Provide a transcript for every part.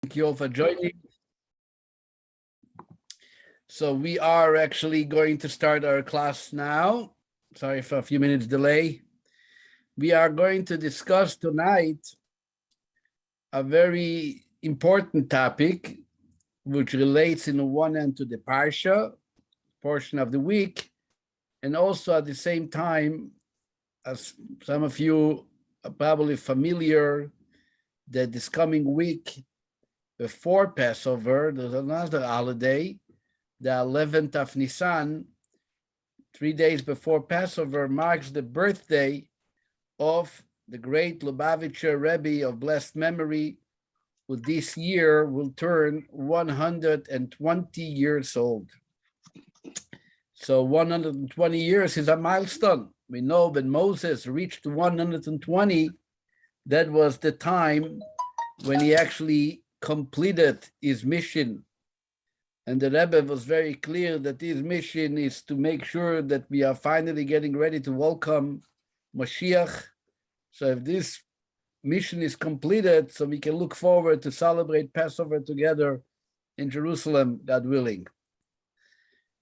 Thank you all for joining. So we are actually going to start our class now. Sorry for a few minutes delay. We are going to discuss tonight a very important topic, which relates in one end to the Parsha portion of the week, and also at the same time, as some of you are probably familiar, that this coming week before Passover, there's another holiday, the 11th of Nisan, 3 days before Passover, marks the birthday of the great Lubavitcher Rabbi of blessed memory, who this year will turn 120 years old. So 120 years is a milestone. We know when Moses reached 120, that was the time when he actually completed his mission. And the Rebbe was very clear that his mission is to make sure that we are finally getting ready to welcome Mashiach. So if this mission is completed, so we can look forward to celebrate Passover together in Jerusalem, God willing.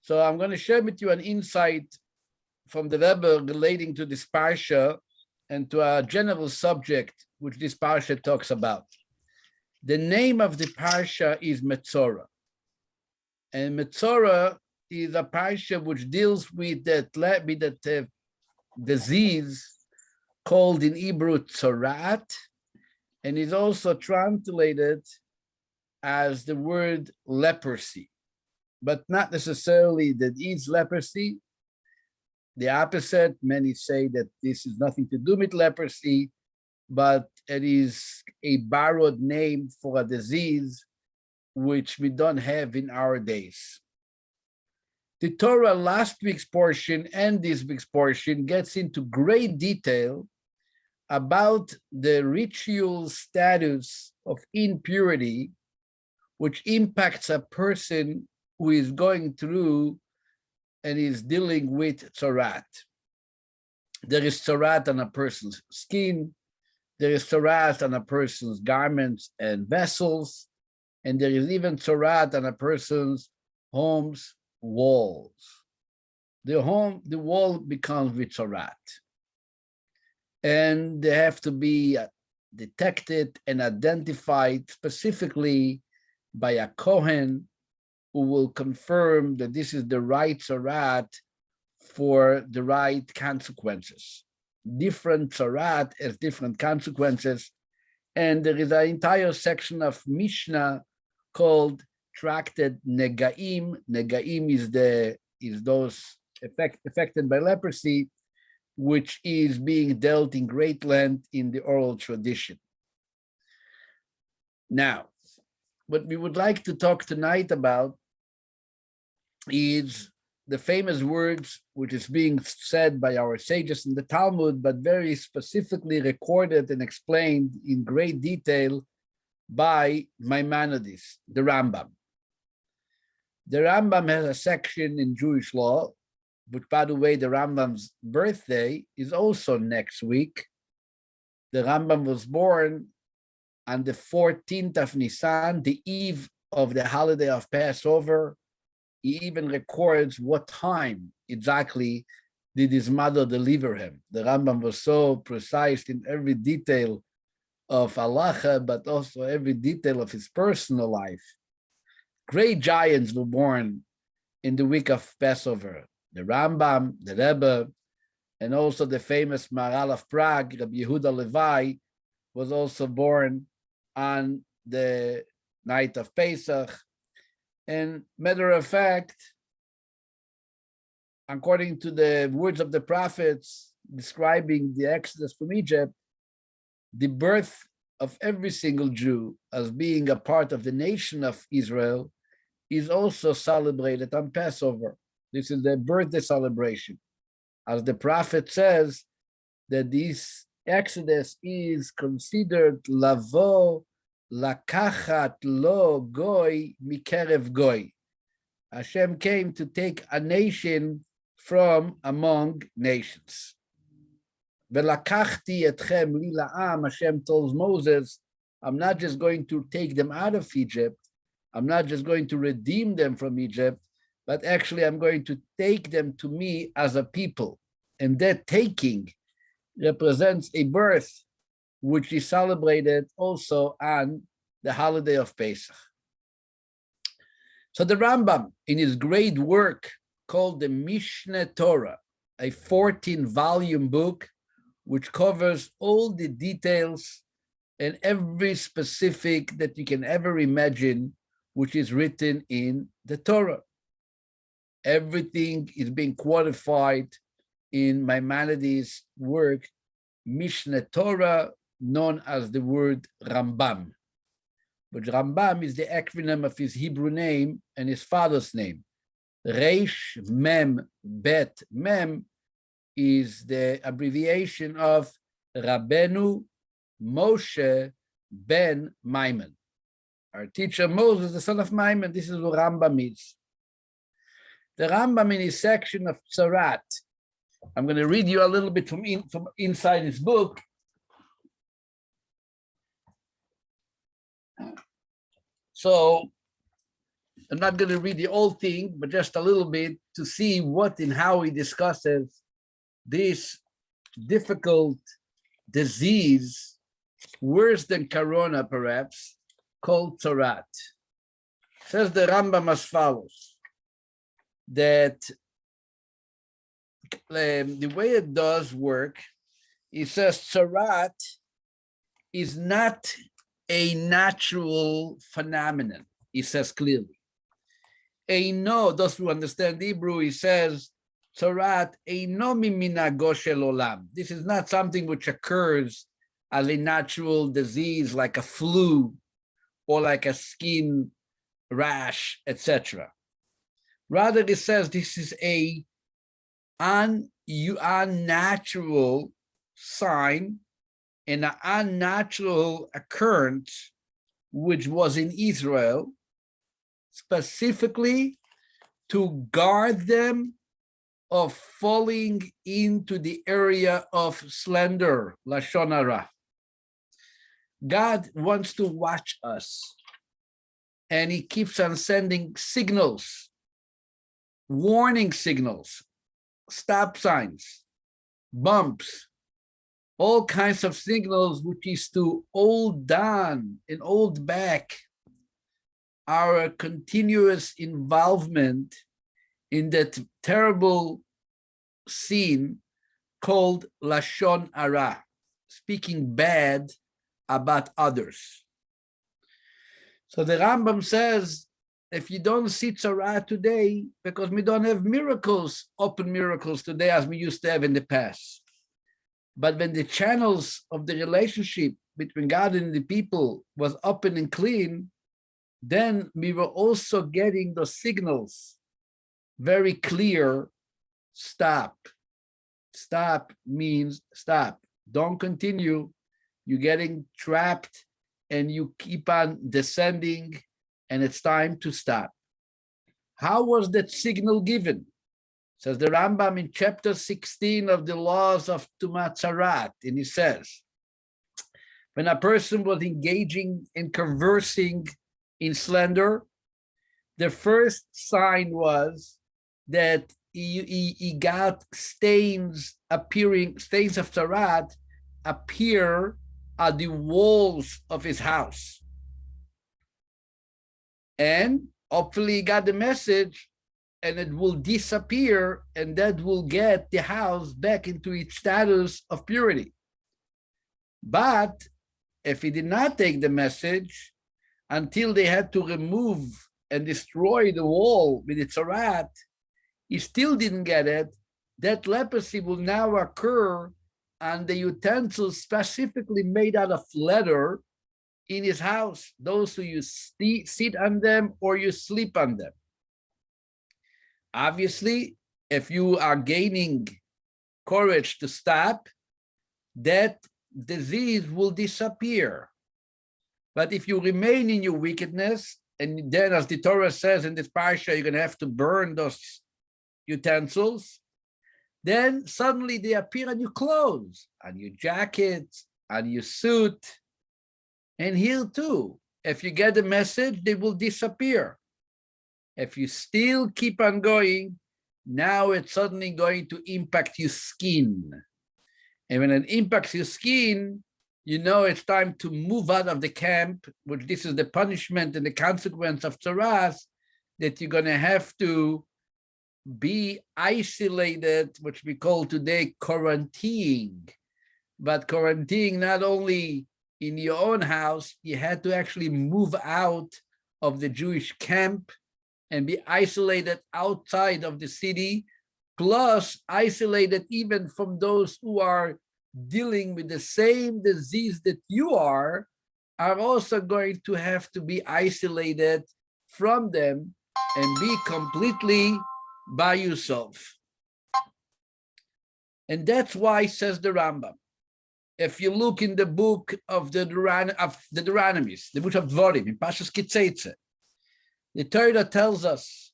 So I'm going to share with you an insight from the Rebbe relating to this Parsha and to a general subject which this Parsha talks about. The name of the Parsha is Metzora. And Metzora is a Parsha which deals with that disease called in Hebrew Tzorat, and is also translated as the word leprosy, but not necessarily that is leprosy. The opposite, many say that this is nothing to do with leprosy, but it is a borrowed name for a disease which we don't have in our days. The Torah last week's portion and this week's portion gets into great detail about the ritual status of impurity, which impacts a person who is going through and is dealing with tzorat. There is tzorat on a person's skin, there is tzorat on a person's garments and vessels, and there is even tzorat on a person's home's walls. The wall becomes with tzorat. And they have to be detected and identified specifically by a Kohen who will confirm that this is the right tzorat for the right consequences. Different tzorat has different consequences. And there is an entire section of Mishnah called Tractate Negaim. Negaim is those affected by leprosy, which is being dealt in great length in the oral tradition. Now, what we would like to talk tonight about is the famous words which is being said by our sages in the Talmud, but very specifically recorded and explained in great detail by Maimonides, the Rambam. The Rambam has a section in Jewish law, which, by the way, the Rambam's birthday is also next week. The Rambam was born on the 14th of Nisan, the eve of the holiday of Passover. He even records what time exactly did his mother deliver him. The Rambam was so precise in every detail of halacha, but also every detail of his personal life. Great giants were born in the week of Passover. The Rambam, the Rebbe, and also the famous Maharal of Prague, Rabbi Yehuda Levi, was also born on the night of Pesach. And matter of fact, according to the words of the prophets describing the Exodus from Egypt, the birth of every single Jew as being a part of the nation of Israel is also celebrated on Passover. This is the birthday celebration. As the prophet says, that this Exodus is considered lavo lakachat lo goy mikerev goy. Hashem came to take a nation from among nations. Velakachti etchem li la'am, Hashem tells Moses, I'm not just going to take them out of Egypt. I'm not just going to redeem them from Egypt, but actually I'm going to take them to me as a people. And that taking represents a birth, which is celebrated also on the holiday of Pesach. So the Rambam, in his great work called the Mishneh Torah, a 14-volume book, which covers all the details and every specific that you can ever imagine, which is written in the Torah. Everything is being quantified in Maimonides' work, Mishneh Torah, known as the word Rambam. But Rambam is the acronym of his Hebrew name and his father's name. Reish Mem Bet Mem is the abbreviation of Rabbeinu Moshe ben Maimon. Our teacher Moses, the son of Maimon, this is what Rambam is. The Rambam in his section of Tzarat, I'm going to read you a little bit from inside his book. So I'm not going to read the whole thing, but just a little bit to see what and how he discusses this difficult disease, worse than corona perhaps, called Tzarat. Says the Rambam as follows, that the way it does work, he says Tzarat is not a natural phenomenon, he says clearly. Eino, those who understand Hebrew, he says, Tzarat eino miminago shel olam. This is not something which occurs as a natural disease like a flu or like a skin rash, etc. Rather, it says this is a unnatural sign and an unnatural occurrence which was in Israel, specifically to guard them of falling into the area of slander, Lashon Hara. God wants to watch us, and he keeps on sending signals, warning signals, stop signs, bumps, all kinds of signals, which is to hold down and hold back our continuous involvement in that terrible scene called Lashon Hara, speaking bad about others. So the Rambam says, if you don't see Tzara today, because we don't have miracles, open miracles today as we used to have in the past. But when the channels of the relationship between God and the people was open and clean, then we were also getting those signals very clear. Stop. Stop means stop. Don't continue. You're getting trapped and you keep on descending, and it's time to stop. How was that signal given? Says the Rambam in chapter 16 of the laws of Tumat Tzarat, and he says, when a person was engaging in conversing in slander, the first sign was that he got stains appearing, stains of Tzarat appear at the walls of his house. And hopefully he got the message and it will disappear, and that will get the house back into its status of purity. But if he did not take the message until they had to remove and destroy the wall with its Tzarat, he still didn't get it. That leprosy will now occur on the utensils specifically made out of leather in his house, those who you sit on them or you sleep on them. Obviously, if you are gaining courage to stop, that disease will disappear. But if you remain in your wickedness, and then as the Torah says in this Parsha, you're going to have to burn those utensils, then suddenly they appear on your clothes, on your jacket, on your suit. And here too, if you get a message, they will disappear. If you still keep on going, now it's suddenly going to impact your skin. And when it impacts your skin, you know it's time to move out of the camp, which this is the punishment and the consequence of tzaras, that you're going to have to be isolated, which we call today quarantining. But quarantining not only in your own house, you had to actually move out of the Jewish camp and be isolated outside of the city, plus isolated even from those who are dealing with the same disease that you are also going to have to be isolated from them and be completely by yourself. And that's why, says the Rambam, if you look in the book of the Deuteronomies, the book of Dvorim, in Pashas Kitzeitze, the Torah tells us,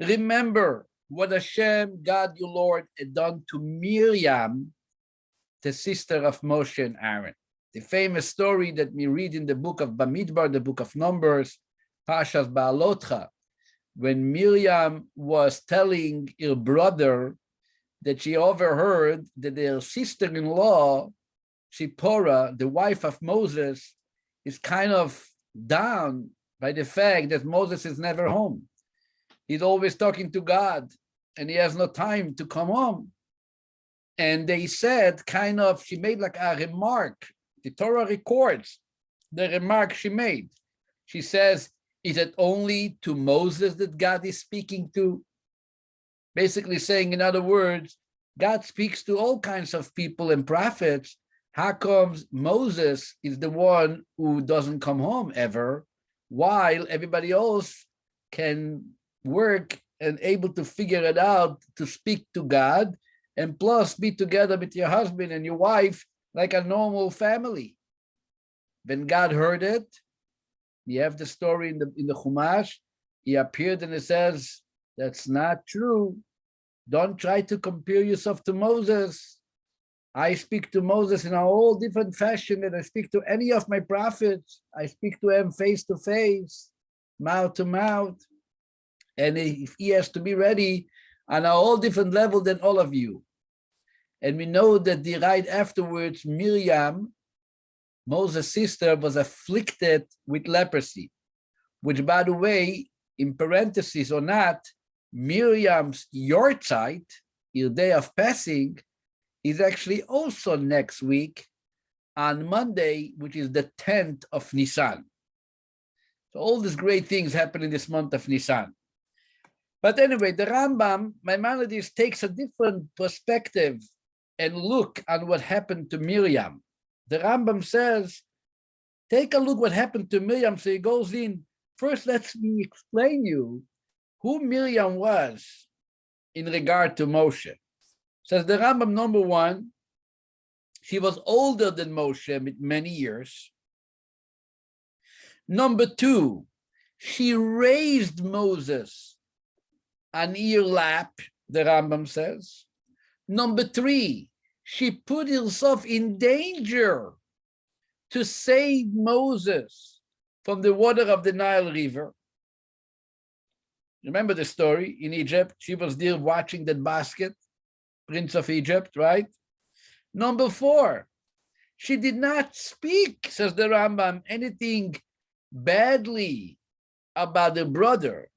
remember what Hashem, God your Lord, had done to Miriam, the sister of Moshe and Aaron. The famous story that we read in the book of Bamidbar, the book of Numbers, Pashas Baalotcha, when Miriam was telling her brother that she overheard that their sister-in-law, Zipporah, the wife of Moses, is kind of down by the fact that Moses is never home. He's always talking to God and he has no time to come home. And they said, she made like a remark. The Torah records the remark she made. She says, is it only to Moses that God is speaking to? Basically saying, in other words, God speaks to all kinds of people and prophets. How comes Moses is the one who doesn't come home ever, while everybody else can work and able to figure it out to speak to God, and plus be together with your husband and your wife like a normal family? When God heard it, you have the story in the Chumash, he appeared and he says, that's not true. Don't try to compare yourself to Moses. I speak to Moses in a whole different fashion than I speak to any of my prophets. I speak to him face to face, mouth to mouth. And if he has to be ready on a whole different level than all of you. And we know that right afterwards, Miriam, Moses' sister, was afflicted with leprosy, which, by the way, in parentheses or not, Miriam's Yortzeit, her day of passing, is actually also next week on Monday, which is the 10th of Nisan. So all these great things happen in this month of Nisan. But anyway, the Rambam, Maimonides, takes a different perspective and look on what happened to Miriam. The Rambam says, take a look what happened to Miriam. So he goes in, first let me explain you who Miriam was in regard to Moshe. Says the Rambam, number one, she was older than Moshe with many years. Number two, she raised Moses on her lap, the Rambam says. Number three, she put herself in danger to save Moses from the water of the Nile River. Remember the story in Egypt? She was there watching that basket, Prince of Egypt, right? Number four, she did not speak, says the Rambam, anything badly about the brother.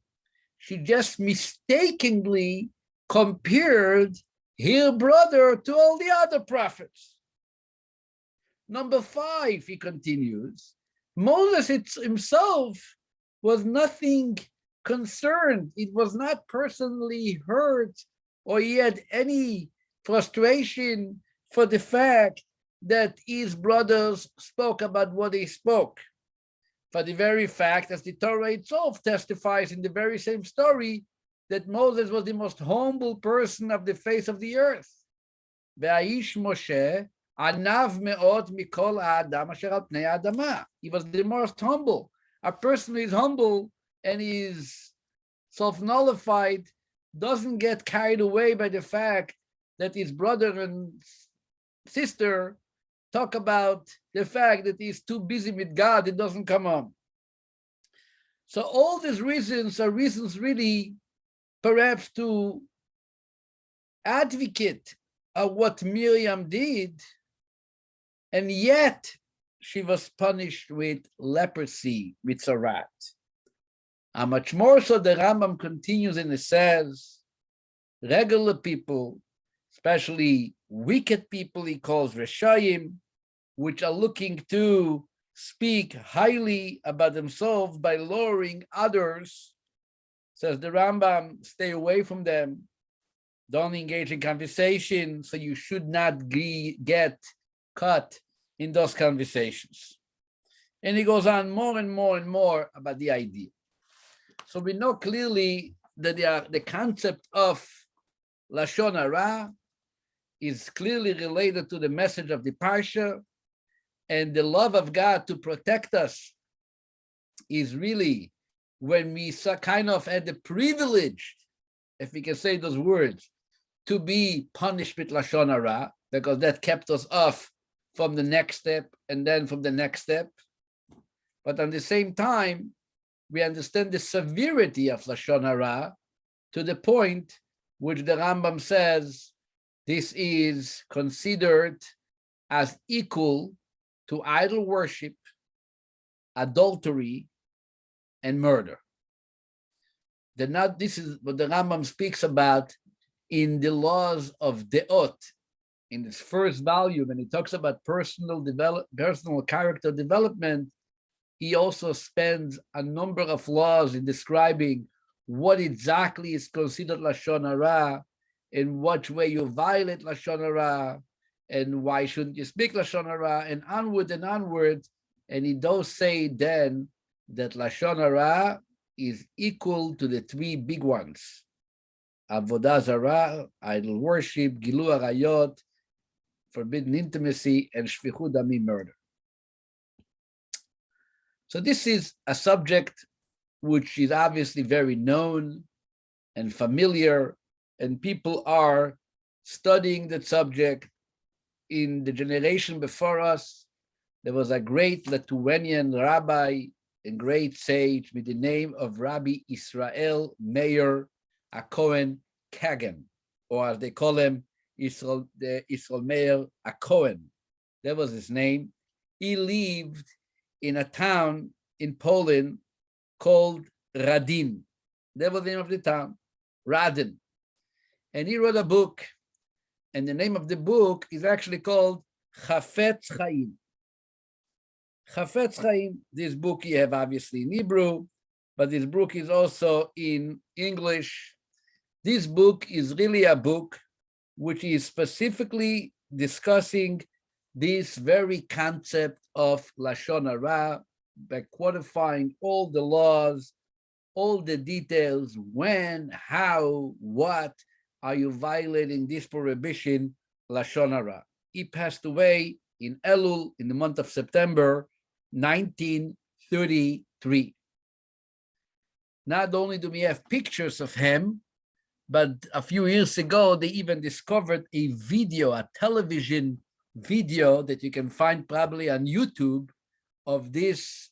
She just mistakenly compared her brother to all the other prophets. Number five, he continues, Moses himself was nothing concerned. It was not personally hurt, or he had any frustration for the fact that his brothers spoke about what they spoke. For the very fact, as the Torah itself testifies in the very same story, that Moses was the most humble person of the face of the earth. Ve'aish Moshe anav me'ot mikol ha'adam asher al pnei ha'adama. He was the most humble. A person who is humble and is self-nullified doesn't get carried away by the fact that his brother and sister talk about the fact that he's too busy with God, it doesn't come on. So all these reasons are reasons really perhaps to advocate of what Miriam did, and yet she was punished with leprosy, Metzora. How much more so the Rambam continues and it says, regular people, especially wicked people, he calls Reshayim, which are looking to speak highly about themselves by lowering others, says the Rambam, stay away from them. Don't engage in conversation, so you should not get caught in those conversations. And he goes on more and more and more about the idea. So we know clearly that the concept of Lashon Hara is clearly related to the message of the Parsha, and the love of God to protect us is really when we kind of had the privilege, if we can say those words, to be punished with Lashon Hara, because that kept us off from the next step and then from the next step. But at the same time, we understand the severity of Lashon Hara to the point which the Rambam says this is considered as equal to idol worship, adultery, and murder. This is what the Rambam speaks about in the laws of Deot, in its first volume, and he talks about personal character development. He also spends a number of laws in describing what exactly is considered Lashon Hara, in what way you violate Lashon Hara, and why shouldn't you speak Lashon Hara, and onward and onward. And he does say then that Lashon Hara is equal to the three big ones: Avodah Zarah, idol worship, Gilu Arayot, forbidden intimacy, and Shfichut Damim, murder. So this is a subject which is obviously very known and familiar, and people are studying that subject. In the generation before us, there was a great Lithuanian rabbi and great sage with the name of Rabbi Israel Meir Cohen Kagan, or as they call him, Israel Meir Cohen. That was his name. He lived in a town in Poland called Radin. That was the name of the town, Radin. And he wrote a book, and the name of the book is actually called Chafetz Chaim. Chafetz Chaim, this book you have obviously in Hebrew, but this book is also in English. This book is really a book which is specifically discussing this very concept of Lashon Hara by quantifying all the laws, all the details, when, how, what are you violating this prohibition, Lashon Hara. He passed away in Elul in the month of September, 1933. Not only do we have pictures of him, but a few years ago, they even discovered a video, a television video that you can find probably on YouTube of this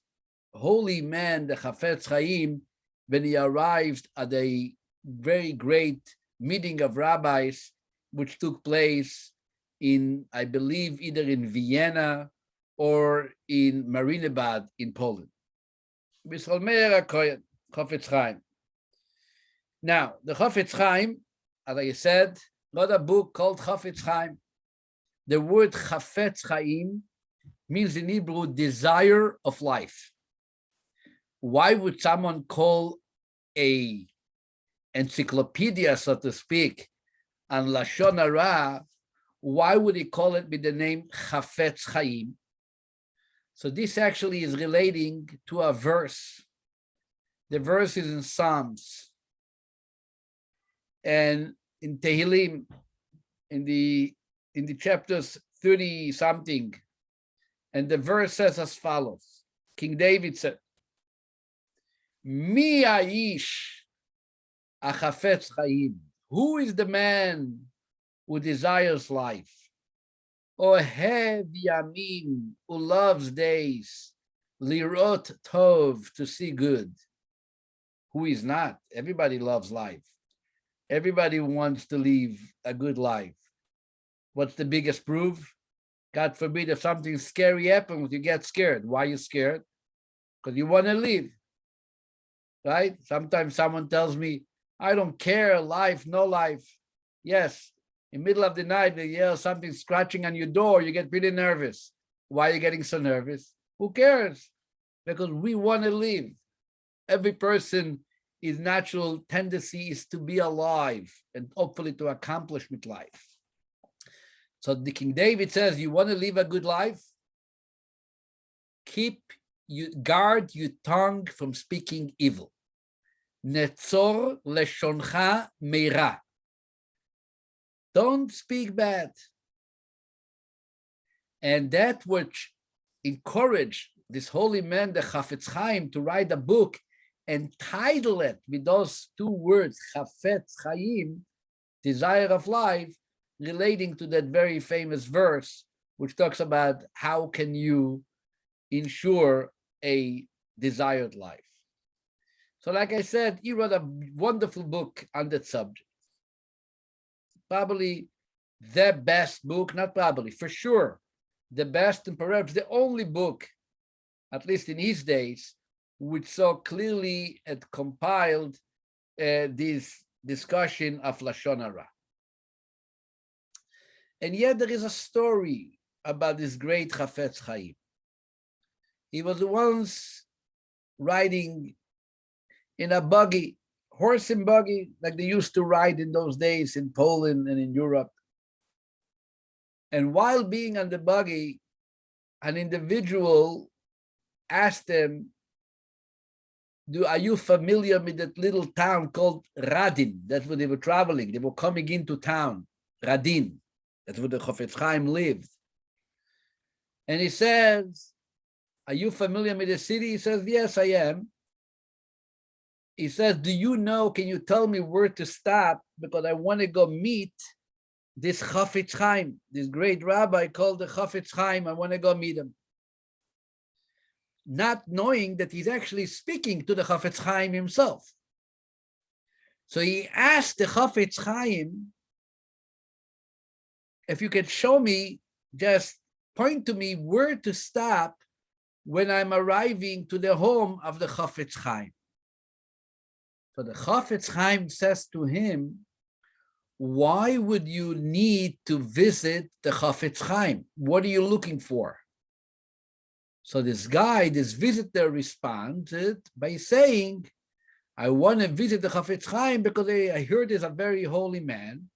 holy man, the Chafetz Chaim, when he arrived at a very great meeting of rabbis, which took place in, I believe, either in Vienna or in Marienbad in Poland. Israel Meir Cohen, Chafetz Chaim. Now, the Chafetz Chaim, as I said, wrote a book called Chafetz Chaim. The word Chafetz Chaim means in Hebrew, desire of life. Why would someone call a encyclopedia, so to speak, on Lashon Hara? Why would he call it with the name Chafetz Chaim? So this actually is relating to a verse. The verse is in Psalms and in Tehillim, in the chapters 30 something, and the verse says as follows. King David said, Mi aish achafetz chaim. Who is the man who desires life? Ohev yamim, who loves days, lirot tov, to see good. Who is not? Everybody loves life. Everybody wants to live a good life. What's the biggest proof? God forbid if something scary happens, you get scared. Why are you scared? Because you want to live, right? Sometimes someone tells me, I don't care, life, no life. Yes, in the middle of the night, they yell something scratching on your door, you get pretty nervous. Why are you getting so nervous? Who cares? Because we want to live. Every person, his natural tendency is to be alive and hopefully to accomplish with life. So the King David says, you want to live a good life? Guard your tongue from speaking evil. Metzora leshoncha meira. Don't speak bad. And that which encouraged this holy man, the Chafetz Chaim, to write a book and title it with those two words, Chafetz Chaim, desire of life, relating to that very famous verse, which talks about how can you ensure a desired life. So like I said, he wrote a wonderful book on that subject. Probably the best book, not probably, for sure, the best and perhaps the only book, at least in his days, which so clearly had compiled this discussion of Lashon Hara. And yet there is a story about this great Chafetz Chaim. He was once riding in a buggy, horse and buggy, like they used to ride in those days in Poland and in Europe. And while being on the buggy, an individual asked him, are you familiar with that little town called Radin? That's where they were traveling. They were coming into town, Radin. That's where the Chafetz Chaim lived. And he says, are you familiar with the city? He says, yes, I am. He says, do you know, can you tell me where to stop? Because I want to go meet this Chafetz Chaim, this great rabbi called the Chafetz Chaim. I want to go meet him. Not knowing that he's actually speaking to the Chafetz Chaim himself. So he asked the Chafetz Chaim, if you could show me, just point to me where to stop when I'm arriving to the home of the Chafetz Chaim. So the Chafetz Chaim says to him, why would you need to visit the Chafetz Chaim? What are you looking for? So this guy, this visitor, responded by saying, I want to visit the Chafetz Chaim because I heard he's a very holy man,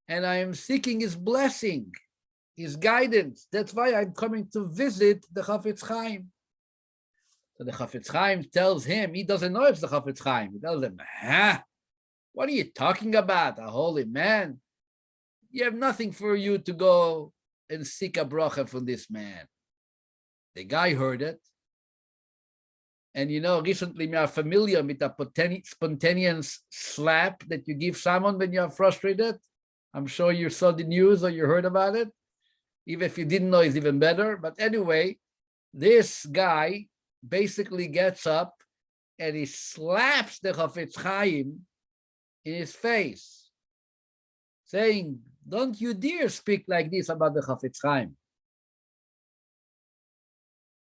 and I am seeking his blessing, his guidance. That's why I'm coming to visit the Chafetz Chaim. So the Chafetz Chaim tells him, he doesn't know it's the Chafetz Chaim. He tells him, what are you talking about? A holy man? You have nothing for you to go and seek a bracha from this man. The guy heard it. And you know, recently we are familiar with a spontaneous slap that you give someone when you are frustrated. I'm sure you saw the news or you heard about it. Even if you didn't know, it's even better. But anyway, this guy basically gets up and he slaps the Chafetz Chaim in his face, saying, don't you dare speak like this about the Chafetz Chaim.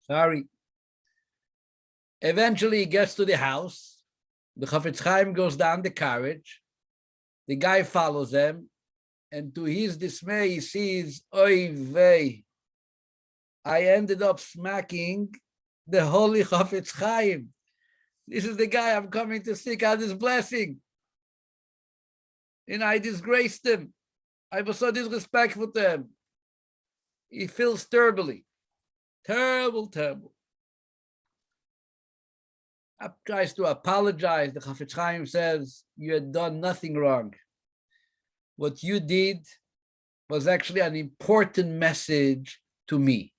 Sorry. Eventually he gets to the house. The Chafetz Chaim goes down the carriage. The guy follows him. And to his dismay, he sees, oy vey, I ended up smacking the holy Chafetz Chaim. This is the guy I'm coming to seek out his blessing. And I disgraced him. I was so disrespectful to him. He feels terribly. Terrible, terrible. Tries to apologize. The Chafetz Chaim says, you had done nothing wrong. What you did was actually an important message to me.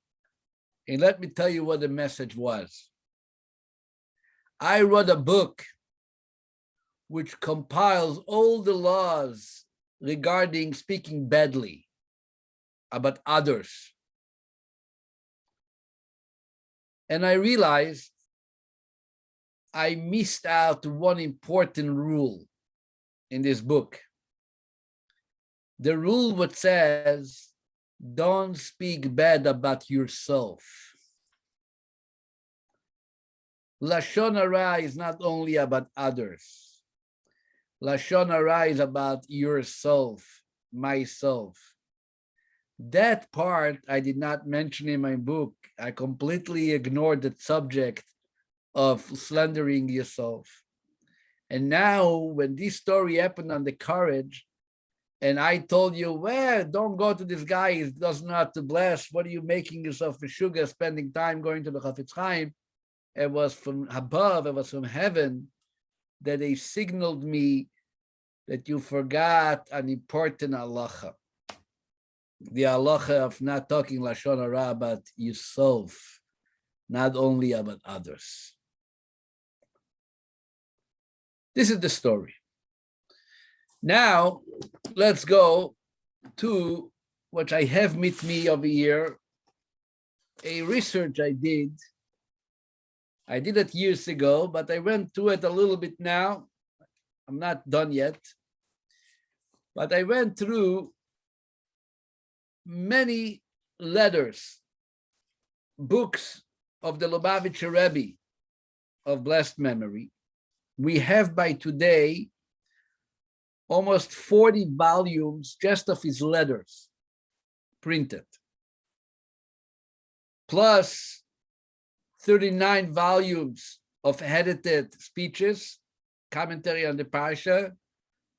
And let me tell you what the message was. I wrote a book which compiles all the laws regarding speaking badly. about others. And I realized I missed out one important rule in this book. The rule what says, don't speak bad about yourself. Lashon hara is not only about others. Lashon hara is about yourself, myself. That part I did not mention in my book. I completely ignored the subject of slandering yourself. And now when this story happened on the courage, and I told you, well, don't go to this guy, he does not to bless. What are you making yourself for sugar, spending time going to the Chafetz Chaim? It was from above, it was from heaven, that they signaled me that you forgot an important halacha. The halacha of not talking Lashon hara about yourself, not only about others. This is the story. Now, let's go to what I have with me over here, a research I did. I did it years ago, but I went through it a little bit now. I'm not done yet. But I went through many letters, books of the Lubavitcher Rabbi of blessed memory. We have by today almost 40 volumes just of his letters printed, plus 39 volumes of edited speeches, commentary on the Parsha,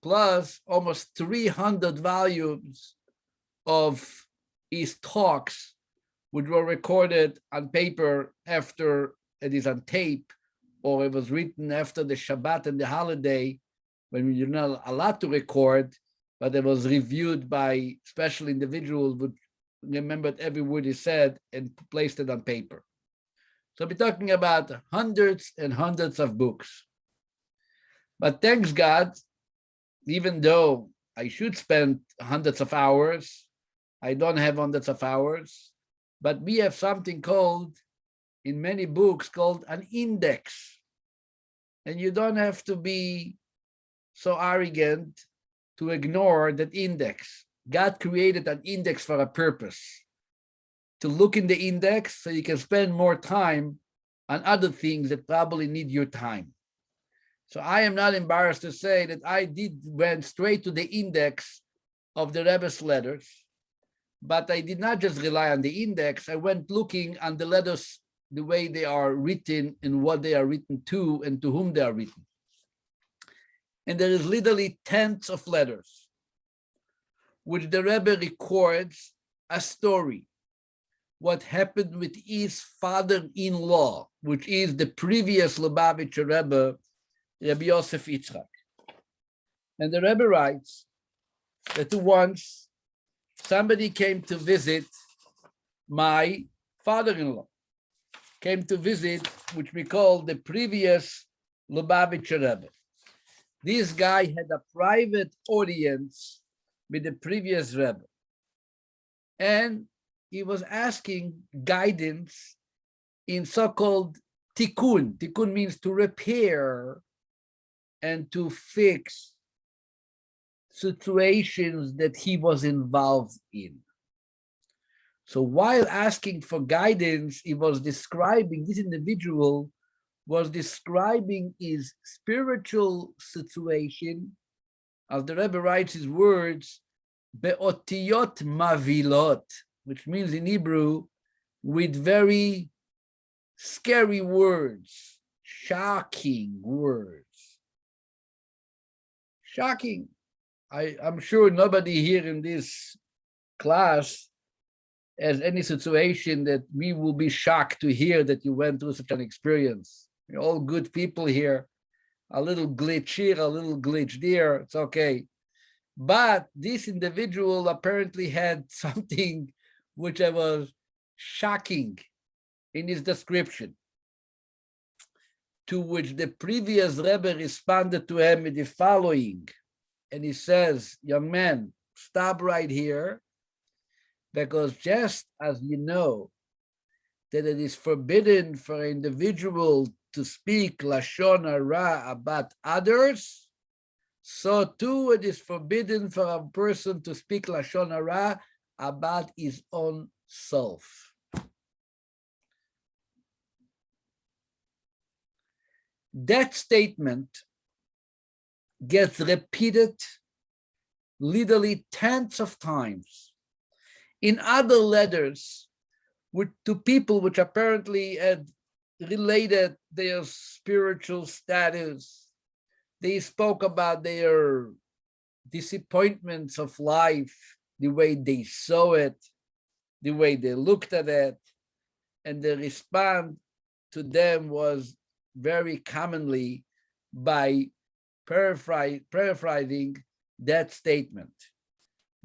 plus almost 300 volumes of his talks, which were recorded on paper after it is on tape, or it was written after the Shabbat and the holiday, when you're not allowed to record, but it was reviewed by special individuals who remembered every word he said and placed it on paper. So we're talking about hundreds and hundreds of books. But thanks God, even though I should spend hundreds of hours, I don't have hundreds of hours, but we have something called, in many books, called an index. And you don't have to be so arrogant to ignore that index. God created an index for a purpose, to look in the index so you can spend more time on other things that probably need your time. So I am not embarrassed to say that I went straight to the index of the Rebbe's letters, but I did not just rely on the index. I went looking on the letters, the way they are written and what they are written to and to whom they are written. And there is literally tens of letters, which the Rebbe records a story, what happened with his father-in-law, which is the previous Lubavitcher Rebbe, Rabbi Yosef Yitzchak. And the Rebbe writes that once somebody came to visit my father-in-law, came to visit, which we call the previous Lubavitcher Rebbe. This guy had a private audience with the previous Rebbe. And he was asking guidance in so-called tikkun. Tikkun means to repair and to fix situations that he was involved in. So while asking for guidance, he was describing, this individual was describing his spiritual situation, as the Rebbe writes his words, be'otiyot mavilot, which means in Hebrew, with very scary words, shocking words. Shocking. I'm sure nobody here in this class has any situation that we will be shocked to hear that you went through such an experience. You're all good people here. A little glitch here, a little glitch there, it's okay. But this individual apparently had something which was shocking in his description, to which the previous Rebbe responded to him with the following. And he says, young man, stop right here. Because just as you know that it is forbidden for an individual to speak Lashon Hara about others, so too it is forbidden for a person to speak Lashon Hara about his own self. That statement gets repeated literally tens of times in other letters to people which apparently had related their spiritual status. They spoke about their disappointments of life, the way they saw it, the way they looked at it, and the response to them was very commonly by paraphrasing that statement,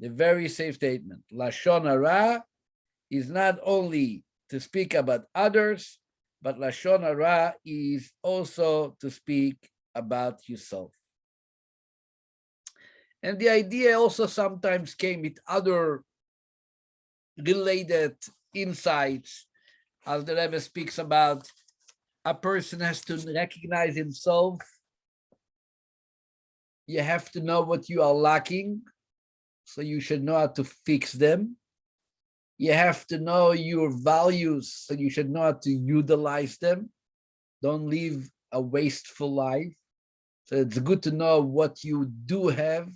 the very same statement. Lashon Hara is not only to speak about others, but Lashon Hara is also to speak about yourself. And the idea also sometimes came with other related insights, as the Rebbe speaks about a person has to recognize himself. You have to know what you are lacking, so you should know how to fix them. You have to know your values, so you should know how to utilize them. Don't live a wasteful life. So it's good to know what you do have,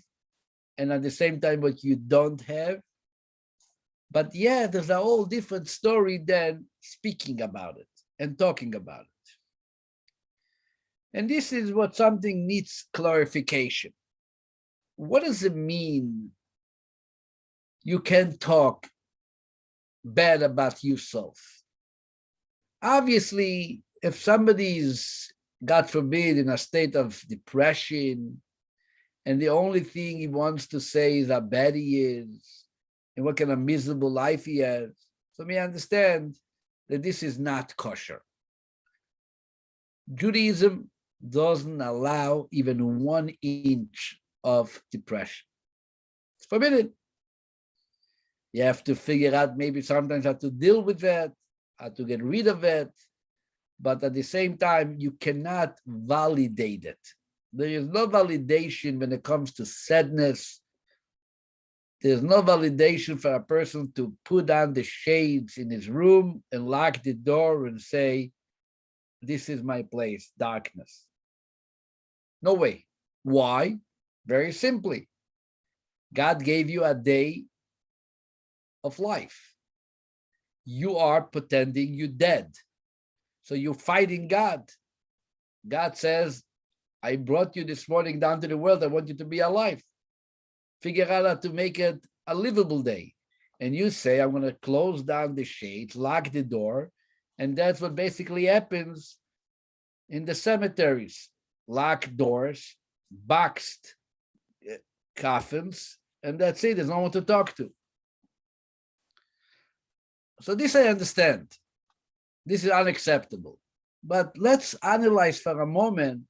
and at the same time what you don't have. But yeah, there's a whole different story than speaking about it and talking about it. And this is what something needs clarification. What does it mean you can talk bad about yourself? Obviously, if somebody's, God forbid, in a state of depression, and the only thing he wants to say is how bad he is, and what kind of miserable life he has, so we understand that this is not kosher. Judaism doesn't allow even 1 inch of depression. It's forbidden. You have to figure out maybe sometimes how to deal with that, how to get rid of it, but at the same time, you cannot validate it. There is no validation when it comes to sadness. There's no validation for a person to put down the shades in his room and lock the door and say, this is my place, darkness. No way. Why? Very simply. God gave you a day of life. You are pretending you're dead. So you're fighting God. God says, I brought you this morning down to the world. I want you to be alive. Figure out how to make it a livable day. And you say, I'm going to close down the shades, lock the door. And that's what basically happens in the cemeteries. Locked doors, boxed coffins, and that's it. There's no one to talk to. So this I understand. This is unacceptable. But let's analyze for a moment.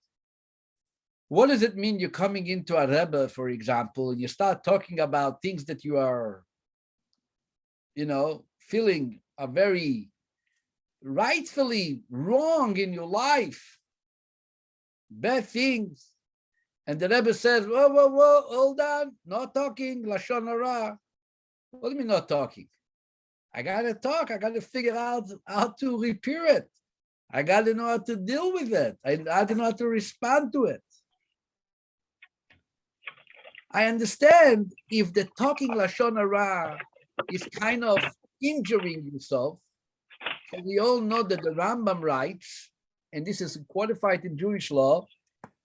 What does it mean you're coming into a Rebbe, for example, and you start talking about things that you are, feeling are very rightfully wrong in your life, bad things. And the Rebbe says, whoa, hold on, not talking, Lashon Hara. What do you mean not talking? I got to talk. I got to figure out how to repair it. I got to know how to deal with it. I got to know how to respond to it. I understand if the talking Lashon Hara is kind of injuring yourself. So we all know that the Rambam writes, and this is codified in Jewish law,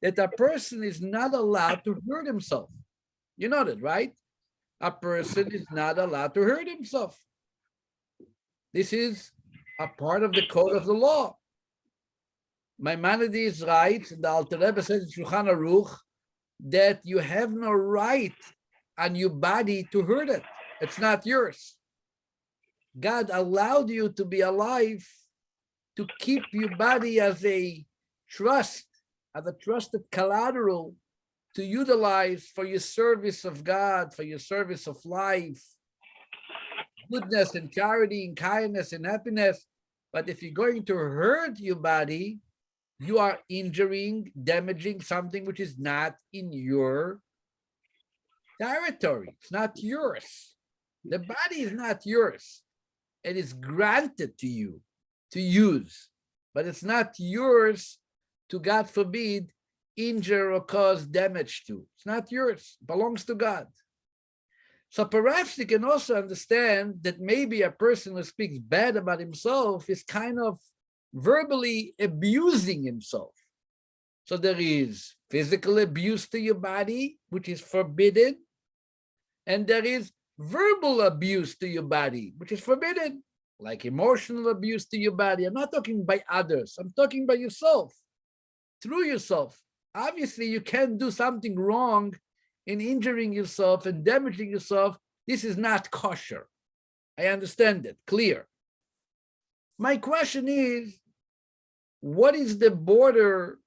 that a person is not allowed to hurt himself. You know that, right? A person is not allowed to hurt himself. This is a part of the code of the law. Maimonides writes, and the Alter Rebbe says in Shulchan Aruch, that you have no right on your body to hurt it. It's not yours. God allowed you to be alive to keep your body as a trust, as a trusted collateral to utilize for your service of God, for your service of life. goodness and charity and kindness and happiness. But if you're going to hurt your body, you are injuring, damaging something which is not in your territory. It's not yours. The body is not yours. It is granted to you to use, but it's not yours to, God forbid, injure or cause damage to. It's not yours. It belongs to God. So perhaps you can also understand that maybe a person who speaks bad about himself is kind of verbally abusing himself. So there is physical abuse to your body, which is forbidden, and there is verbal abuse to your body, which is forbidden, like emotional abuse to your body. I'm not talking by others. I'm talking by yourself, through yourself. Obviously, you can't do something wrong in injuring yourself and damaging yourself. This is not kosher. I understand it, clear. My question is, what is the border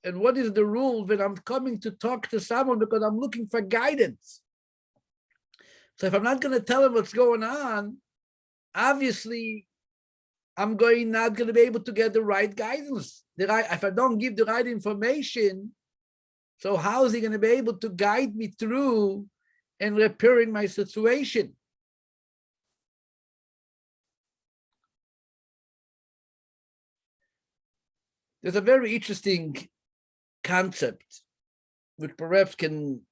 and what is the rule when I'm coming to talk to someone because I'm looking for guidance? So if I'm not going to tell him what's going on, obviously, I'm not going to be able to get the right guidance. If I don't give the right information, so how is he going to be able to guide me through and repairing my situation? There's a very interesting concept which perhaps can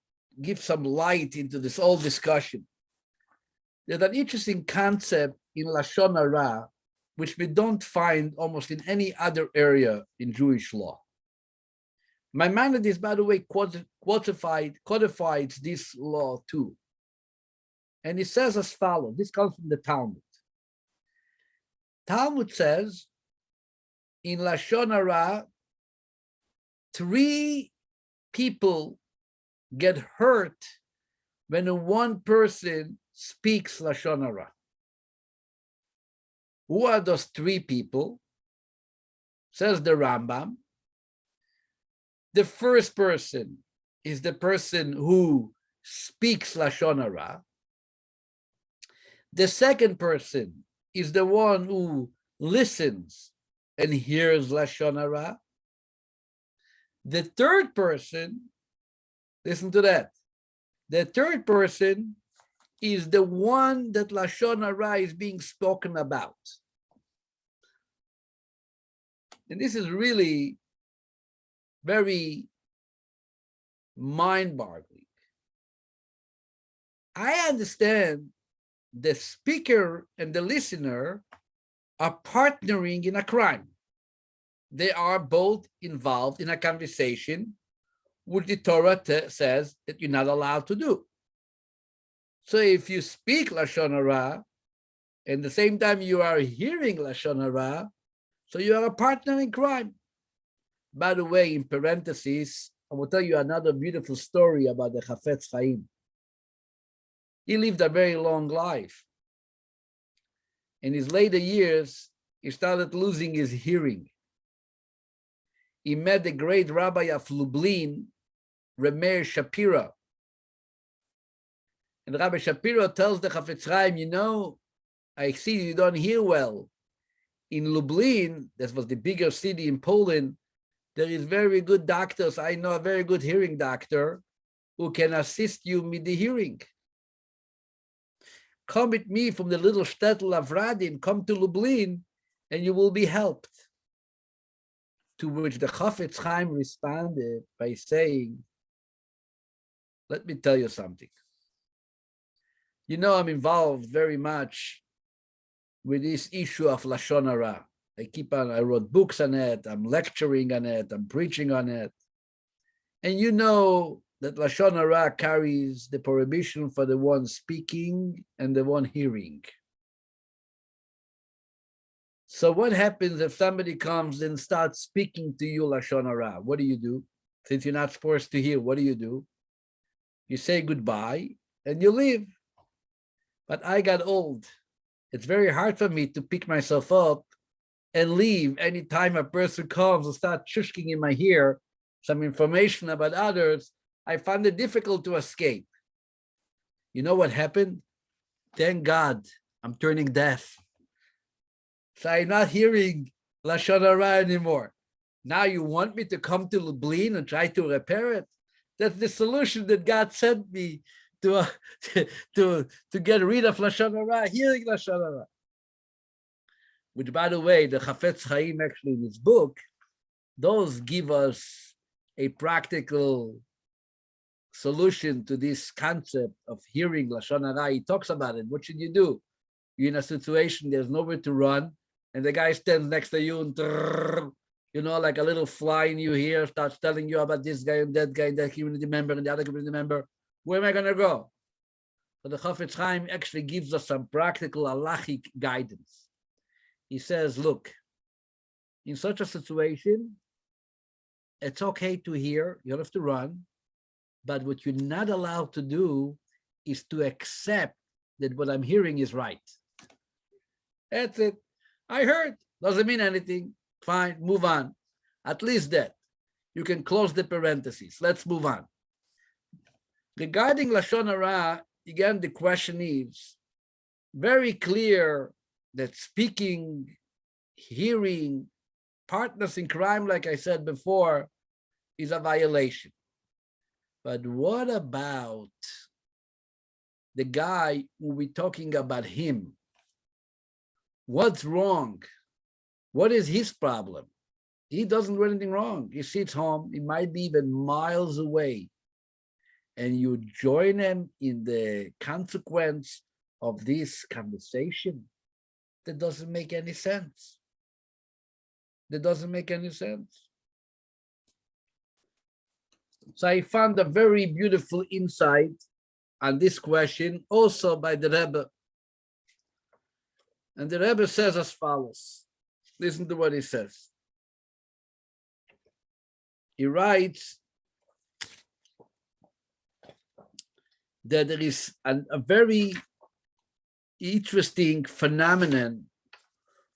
give some light into this whole discussion. There's an interesting concept in Lashon Hara, which we don't find almost in any other area in Jewish law. Maimonides, by the way, codified this law too. And it says as follows. This comes from the Talmud. Talmud says, in Lashon Hara, 3 people get hurt when one person speaks Lashon Hara. Who are those 3 people? Says the Rambam. The first person is the person who speaks Lashon Hara. The second person is the one who listens and hears Lashon Hara. The third person, listen to that. The third person is the one that Lashon Hara is being spoken about. And this is really very mind-boggling. I understand the speaker and the listener are partnering in a crime. They are both involved in a conversation which the Torah says that you're not allowed to do. So if you speak Lashon Hara, and at the same time you are hearing Lashon Hara, so you are a partner in crime. By the way, in parentheses, I will tell you another beautiful story about the Chafetz Chaim. He lived a very long life. In his later years, he started losing his hearing. He met the great Rabbi of Lublin, Rabbi Shapiro. And Rabbi Shapiro tells the Chafetz Chaim, you know, I see you don't hear well. In Lublin, that was the bigger city in Poland, there is very good doctors. I know a very good hearing doctor who can assist you with the hearing. Come with me from the little shtetl of Radin, come to Lublin, and you will be helped. To which the Chafetz Chaim responded by saying, let me tell you something. You know, I'm involved very much with this issue of Lashon Hara. I wrote books on it, I'm lecturing on it, I'm preaching on it. And you know that Lashon Hara carries the prohibition for the one speaking and the one hearing. So what happens if somebody comes and starts speaking to you Lashon Hara? What do? Since you're not supposed to hear, what do? You say goodbye and you leave. But I got old. It's very hard for me to pick myself up and leave anytime a person comes and starts shushking in my ear some information about others. I find it difficult to escape. You know what happened? Thank God I'm turning deaf. So I'm not hearing Lashon Hara anymore. Now you want me to come to Lublin and try to repair it? That's the solution that God sent me to to get rid of Lashon Hara, hearing Lashon Hara. Which, by the way, the Chafetz Chaim actually in his book, those give us a practical solution to this concept of hearing Lashon Hara. He talks about it. What should you do? You're in a situation, there's nowhere to run, and the guy stands next to you and, you know, like a little fly in your ear, starts telling you about this guy and that community member and the other community member. Where am I going to go? So the Chafetz Chaim actually gives us some practical halachic guidance. He says, look, in such a situation, it's okay to hear, you don't have to run, but what you're not allowed to do is to accept that what I'm hearing is right. That's it. I heard. Doesn't mean anything. Fine, move on. At least that. You can close the parentheses. Let's move on. Regarding Lashon Hara, again, the question is very clear that speaking, hearing, partners in crime, like I said before, is a violation. But what about the guy who we're talking about him? What's wrong? What is his problem? He doesn't do anything wrong. He sits home. He might be even miles away. And you join him in the consequence of this conversation. That doesn't make any sense. That doesn't make any sense. So I found a very beautiful insight on this question, also by the Rebbe. And the Rebbe says as follows. Listen to what he says. He writes that there is a very interesting phenomenon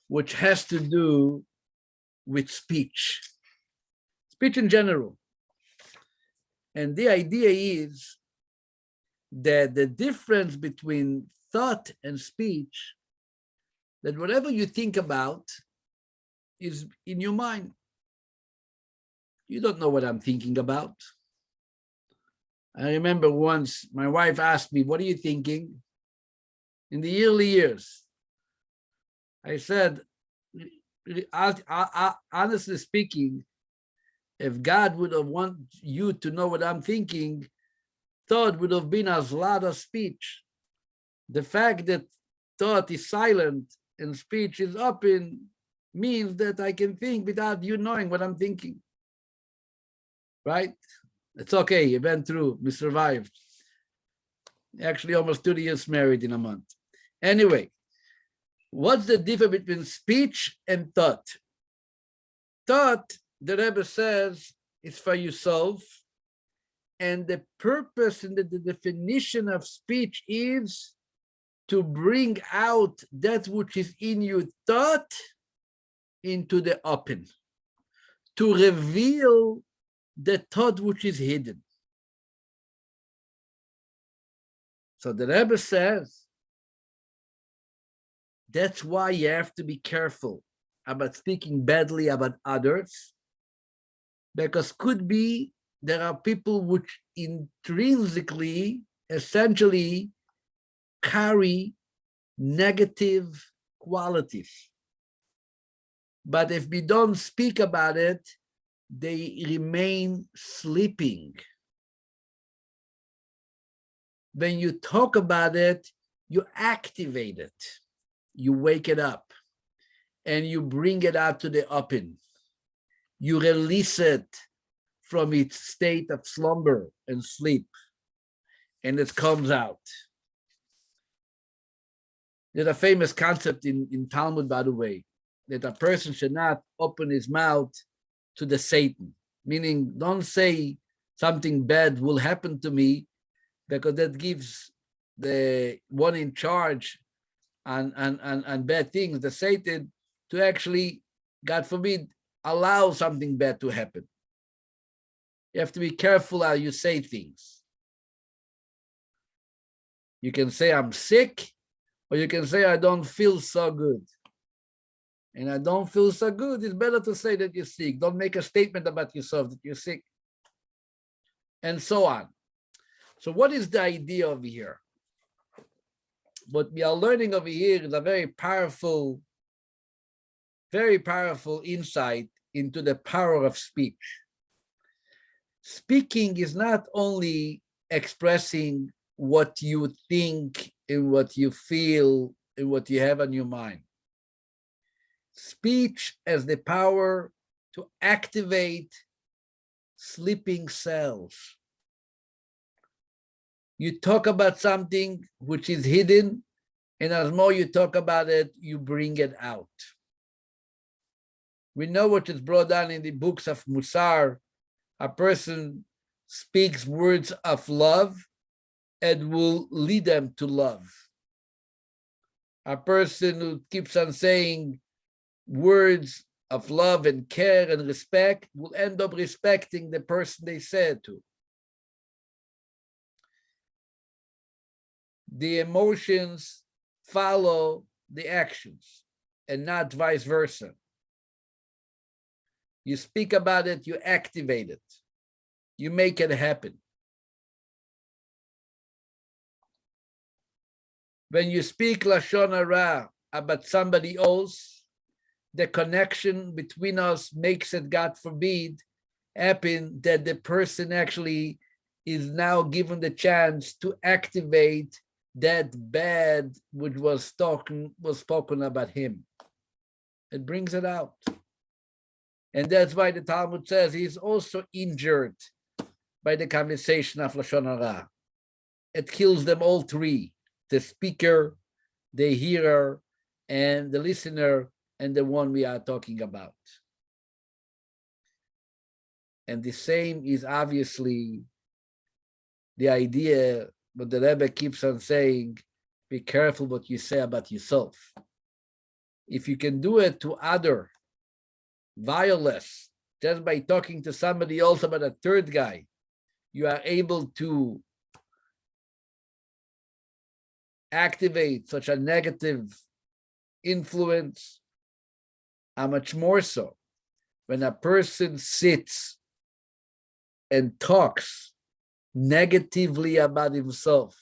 which has to do with speech in general. And the idea is that the difference between thought and speech, that whatever you think about is in your mind. You don't know what I'm thinking about. I remember once my wife asked me, what are you thinking? In the early years, I said, honestly speaking, if God would have wanted you to know what I'm thinking, thought would have been as loud as speech. The fact that thought is silent and speech is open means that I can think without you knowing what I'm thinking. Right? It's okay. You went through. We survived. Actually, almost 30 years married in a month. Anyway, what's the difference between speech and thought? Thought, the Rebbe says, is for yourself. And the purpose and the definition of speech is to bring out that which is in your thought into the open, to reveal the thought which is hidden. So the Rebbe says, that's why you have to be careful about speaking badly about others, because could be there are people which intrinsically, essentially carry negative qualities. But if we don't speak about it, they remain sleeping. When you talk about it, you activate it, you wake it up, and you bring it out to the open. You release it from its state of slumber and sleep, and it comes out. There's a famous concept in Talmud, by the way, that a person should not open his mouth to the Satan, meaning don't say something bad will happen to me, because that gives the one in charge on bad things, the Satan, to actually, God forbid, allow something bad to happen. You have to be careful how you say things. You can say, I'm sick, Or you can say, I don't feel so good. And I don't feel so good. It's better to say that you're sick. Don't make a statement about yourself that you're sick. And so on. So what is the idea over here? What we are learning over here is a very powerful insight into the power of speech. Speaking is not only expressing what you think and what you feel and what you have on your mind. Speech has the power to activate sleeping cells. You talk about something which is hidden, and as more you talk about it, you bring it out. We know what is brought down in the books of Musar. A person speaks words of love and will lead them to love. A person who keeps on saying words of love and care and respect will end up respecting the person they said to. The emotions follow the actions and not vice versa. You speak about it, you activate it, you make it happen. When you speak Lashon Hara about somebody else, the connection between us makes it, God forbid, happen that the person actually is now given the chance to activate that bad which was spoken about him. It brings it out. And that's why the Talmud says he's also injured by the conversation of Lashon Hara. It kills them all three: the speaker, the hearer, and the listener, and the one we are talking about. And the same is obviously the idea, but the Rebbe keeps on saying, be careful what you say about yourself. If you can do it to other, violence, just by talking to somebody else about a third guy, you are able to activate such a negative influence. How much more so when a person sits and talks negatively about himself,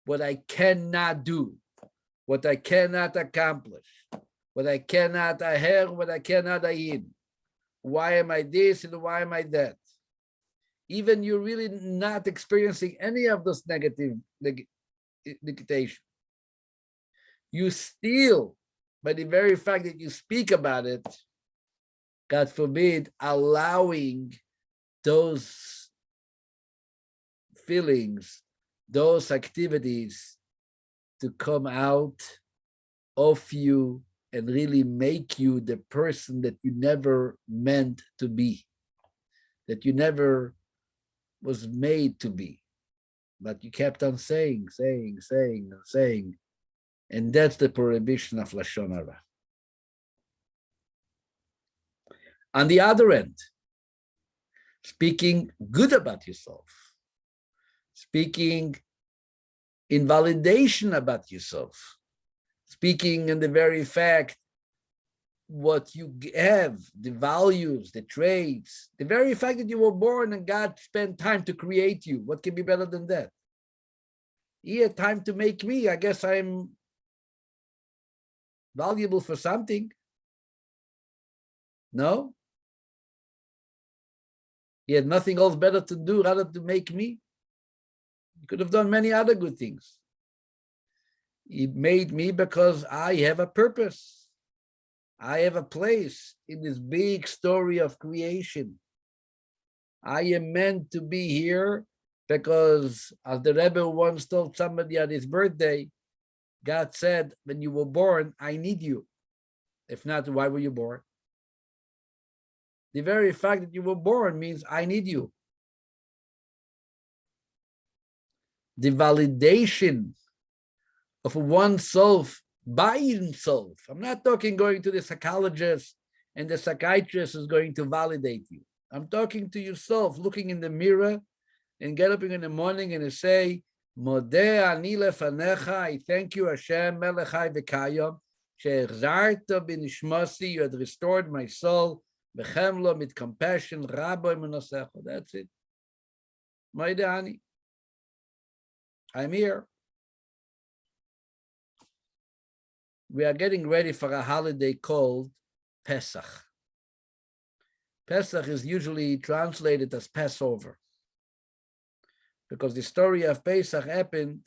what I cannot do, what I cannot accomplish, what I cannot hear, what I cannot eat. Why am I this and why am I that? Even you're really not experiencing any of those negative dictation. You still, by the very fact that you speak about it, God forbid, allowing those feelings, those activities to come out of you and really make you the person that you never meant to be, that you never was made to be. But you kept on saying. And that's the prohibition of Lashon Hara. On the other end, speaking good about yourself, speaking in validation about yourself, speaking in the very fact what you have, the values, the traits, the very fact that you were born and God spent time to create you. What can be better than that? He had time to make me. I guess I'm valuable for something. No? He had nothing else better to do rather to make me. He could have done many other good things. He made me because I have a purpose. I have a place in this big story of creation. I am meant to be here because, as the Rebbe once told somebody at his birthday, God said, when you were born, I need you. If not, why were you born? The very fact that you were born means I need you. The validation of oneself by himself. I'm not talking going to the psychologist and the psychiatrist is going to validate you. I'm talking to yourself, looking in the mirror and get up in the morning and say, Modeh ani lefanecha, I thank you, Hashem, Melech Chai v'Kayom, she'echzarta b'nishmasi, you had restored my soul, b'chemlo, with compassion, Rabbi Menosecha. That's it. Modeh ani. I'm here. We are getting ready for a holiday called Pesach. Pesach is usually translated as Passover, because the story of Pesach happened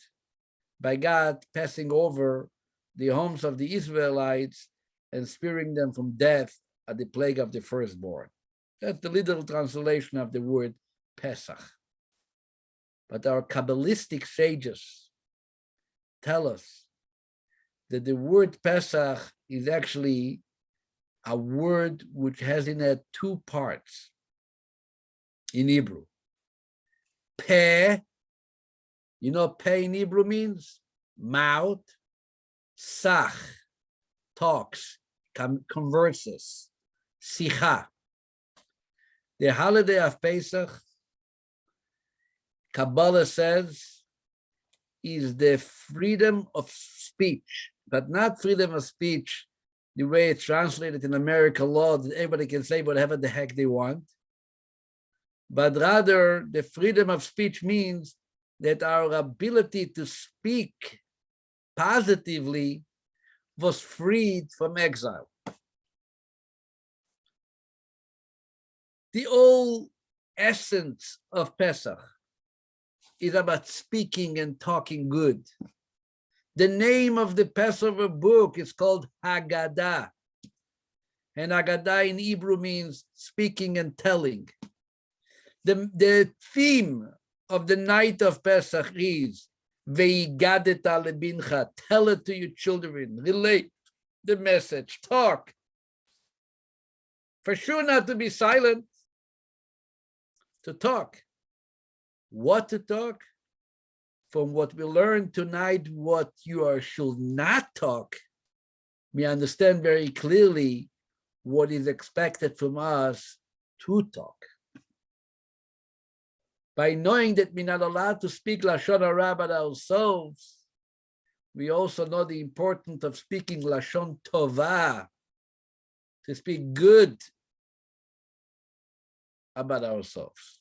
by God passing over the homes of the Israelites and sparing them from death at the plague of the firstborn. That's the literal translation of the word Pesach. But our Kabbalistic sages tell us that the word Pesach is actually a word which has in it two parts in Hebrew. Peh, you know peh in Hebrew means mouth, sach, talks, converses, sicha. The holiday of Pesach, Kabbalah says, is the freedom of speech, but not freedom of speech the way it's translated in American law, that everybody can say whatever the heck they want, but rather the freedom of speech means that our ability to speak positively was freed from exile. The whole essence of Pesach is about speaking and talking good. The name of the Passover book is called Haggadah. And Haggadah in Hebrew means speaking and telling. The theme of the night of Pesach is Veigadeta lebincha, tell it to your children, relate the message, talk. For sure not to be silent, to talk. What to talk? From what we learned tonight, what you should not talk, we understand very clearly what is expected from us to talk. By knowing that we're not allowed to speak Lashon Hara about ourselves, we also know the importance of speaking Lashon Tova, to speak good about ourselves.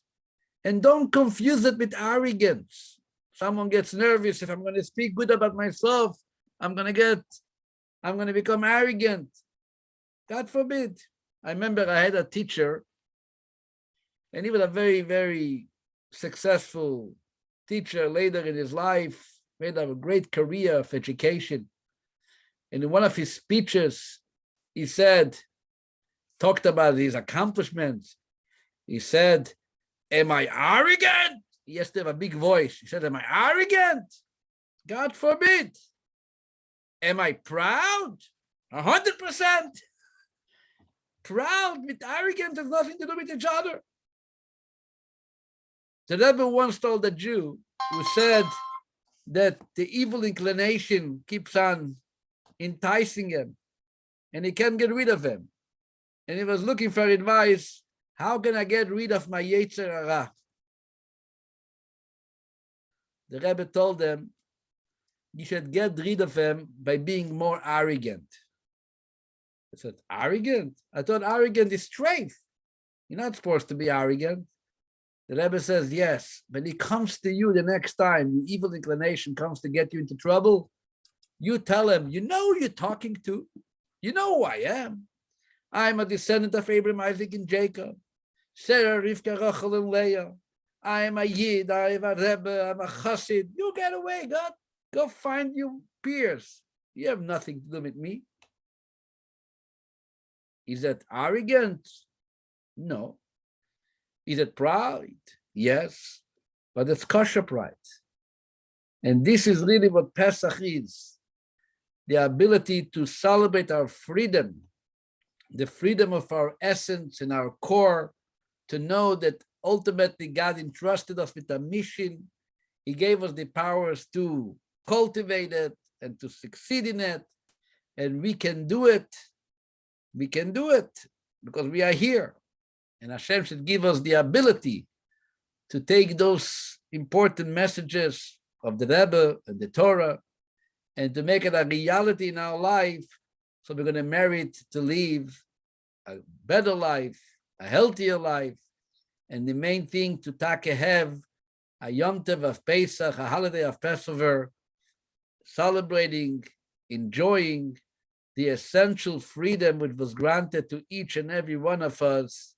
And don't confuse it with arrogance. Someone gets nervous. If I'm going to speak good about myself, I'm going to become arrogant. God forbid. I remember I had a teacher, and he was a very, very successful teacher later in his life, made a great career of education. And in one of his speeches, he talked about his accomplishments. He said, "Am I arrogant?" He has to have a big voice. He said, "Am I arrogant? God forbid. Am I proud? 100%. Proud with arrogance has nothing to do with each other." The Rabbi once told a Jew who said that the evil inclination keeps on enticing him and he can't get rid of him. And he was looking for advice. How can I get rid of my Metzora? The Rebbe told them, you should get rid of him by being more arrogant. I said, arrogant? I thought arrogant is strength. You're not supposed to be arrogant. The Rebbe says, yes, when he comes to you the next time, the evil inclination comes to get you into trouble, you tell him, you know who you're talking to. You know who I am. I'm a descendant of Abraham, Isaac, and Jacob. Sarah, Rivka, Rachel, and Leah. I am a Yid, I am a Rebbe, I'm a Chassid. You get away, God. Go find your peers. You have nothing to do with me. Is that arrogant? No. Is it pride? Yes. But it's kosher pride. And this is really what Pesach is. The ability to celebrate our freedom, the freedom of our essence and our core, to know that ultimately God entrusted us with a mission. He gave us the powers to cultivate it and to succeed in it. And we can do it. We can do it because we are here. And Hashem should give us the ability to take those important messages of the Rebbe and the Torah, and to make it a reality in our life. So we're going to merit to live a better life, a healthier life, and the main thing to have a Yom Tov of Pesach, a holiday of Passover, celebrating, enjoying the essential freedom which was granted to each and every one of us,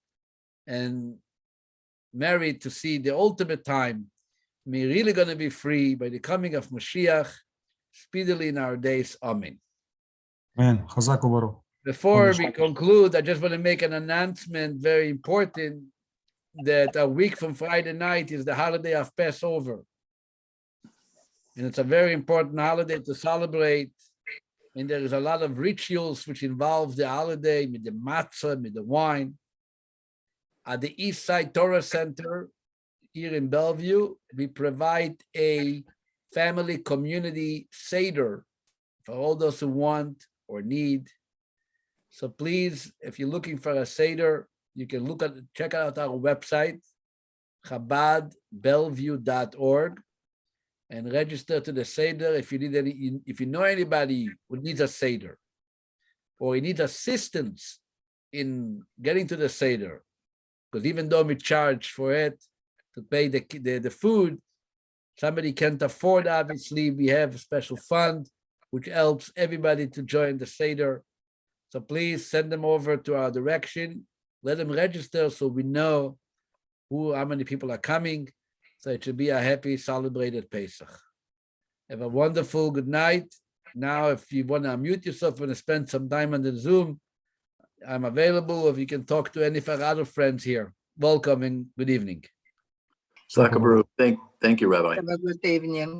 and merit to see the ultimate time. We're really going to be free by the coming of Mashiach speedily in our days. Amen. Amen. Chazak u'baruch. Before we conclude, I just want to make an announcement, very important, that a week from Friday night is the holiday of Passover. And it's a very important holiday to celebrate. And there is a lot of rituals which involve the holiday, with the matzah, with the wine. At the East Side Torah Center here in Bellevue, we provide a family community Seder for all those who want or need. So please, if you're looking for a Seder, you can check out our website, chabadbellevue.org, and register to the Seder if you know anybody who needs a Seder, or you need assistance in getting to the Seder, because even though we charge for it to pay the food, somebody can't afford, obviously. We have a special fund which helps everybody to join the Seder. So please send them over to our direction. Let them register so we know how many people are coming. So it should be a happy, celebrated Pesach. Have a wonderful good night. Now, if you want to unmute yourself, want to spend some time on the Zoom, I'm available. If you can talk to any of our other friends here, welcome and good evening. Thank you, Rabbi. Have a good evening.